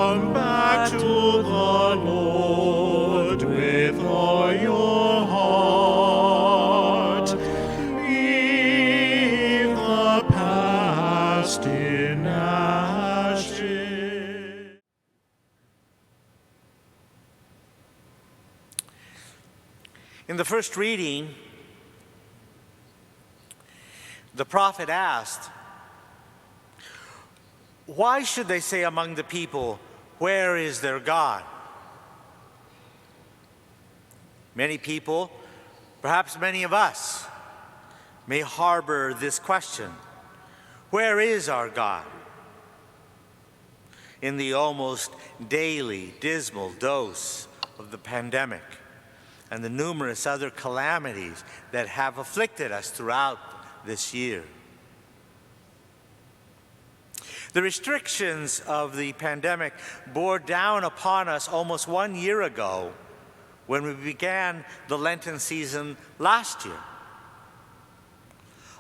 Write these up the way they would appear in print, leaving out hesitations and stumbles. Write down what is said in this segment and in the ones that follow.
Come back to the Lord with all your heart. Leave the past in ashes. In the first reading, the prophet asked, "Why should they say among the people, 'Where is their God?'" Many people, perhaps many of us, may harbor this question: where is our God? In the almost daily dismal dose of the pandemic and the numerous other calamities that have afflicted us throughout this year. The restrictions of the pandemic bore down upon us almost 1 year ago when we began the Lenten season last year.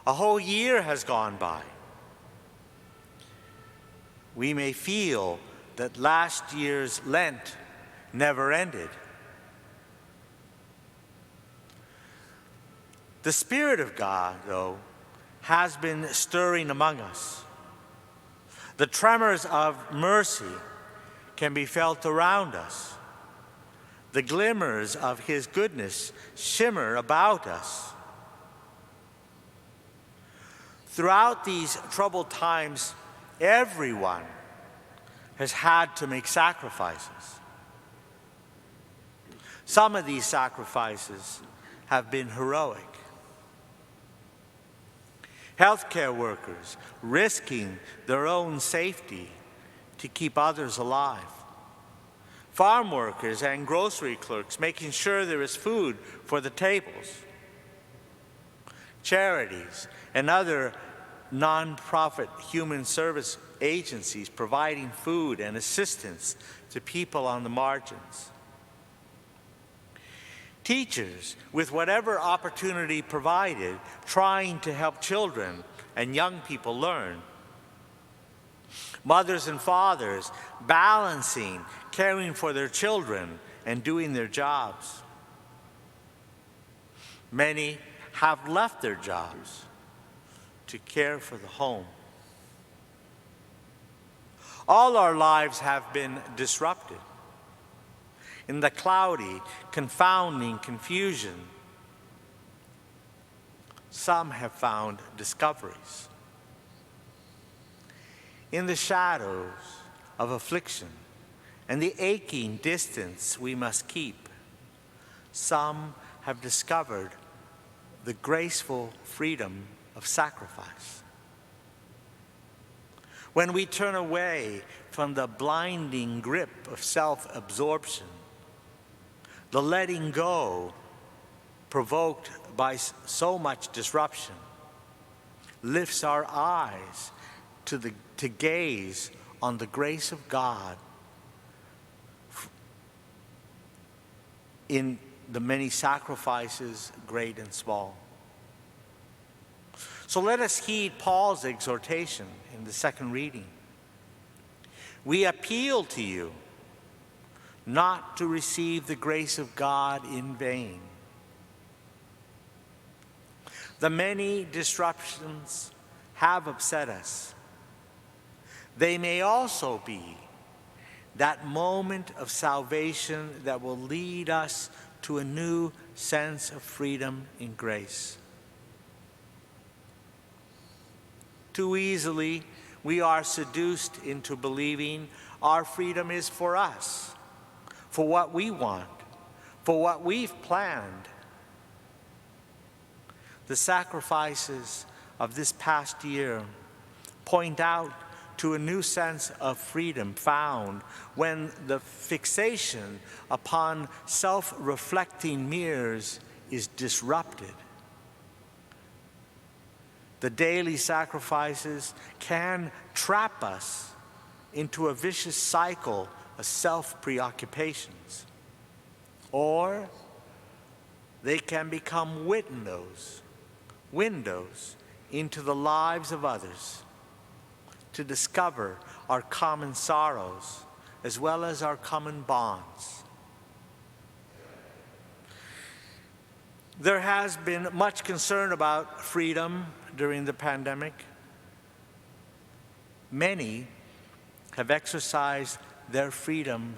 A whole year has gone by. We may feel that last year's Lent never ended. The Spirit of God, though, has been stirring among us. The tremors of mercy can be felt around us. The glimmers of His goodness shimmer about us. Throughout these troubled times, everyone has had to make sacrifices. Some of these sacrifices have been heroic. Healthcare workers risking their own safety to keep others alive. Farm workers and grocery clerks making sure there is food for the tables. Charities and other non-profit human service agencies providing food and assistance to people on the margins. Teachers, with whatever opportunity provided, trying to help children and young people learn. Mothers and fathers balancing, caring for their children and doing their jobs. Many have left their jobs to care for the home. All our lives have been disrupted. In the cloudy, confounding confusion, some have found discoveries. In the shadows of affliction and the aching distance we must keep, some have discovered the graceful freedom of sacrifice. When we turn away from the blinding grip of self-absorption, the letting go provoked by so much disruption lifts our eyes to gaze on the grace of God in the many sacrifices, great and small. So let us heed Paul's exhortation in the second reading. We appeal to you not to receive the grace of God in vain. The many disruptions have upset us. They may also be that moment of salvation that will lead us to a new sense of freedom in grace. Too easily, we are seduced into believing our freedom is for us, for what we want, for what we've planned. The sacrifices of this past year point out to a new sense of freedom found when the fixation upon self-reflecting mirrors is disrupted. The daily sacrifices can trap us into a vicious cycle of self-preoccupations, or they can become windows into the lives of others to discover our common sorrows as well as our common bonds. There has been much concern about freedom during the pandemic. Many have exercised their freedom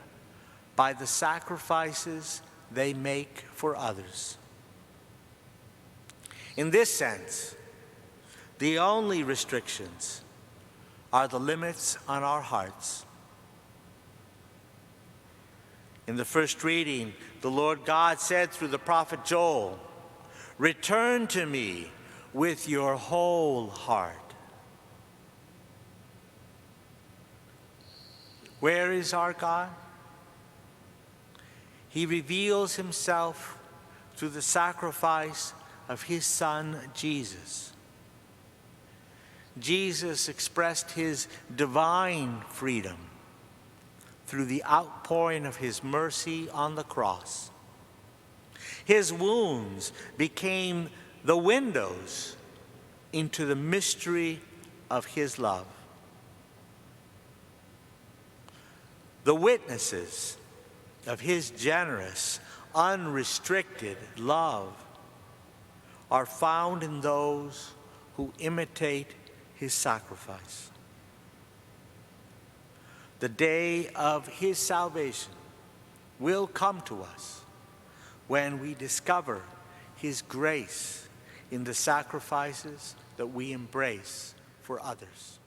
by the sacrifices they make for others. In this sense, the only restrictions are the limits on our hearts. In the first reading, the Lord God said through the prophet Joel, "Return to me with your whole heart." Where is our God? He reveals himself through the sacrifice of his Son, Jesus. Jesus expressed his divine freedom through the outpouring of his mercy on the cross. His wounds became the windows into the mystery of his love. The witnesses of his generous, unrestricted love are found in those who imitate his sacrifice. The day of his salvation will come to us when we discover his grace in the sacrifices that we embrace for others.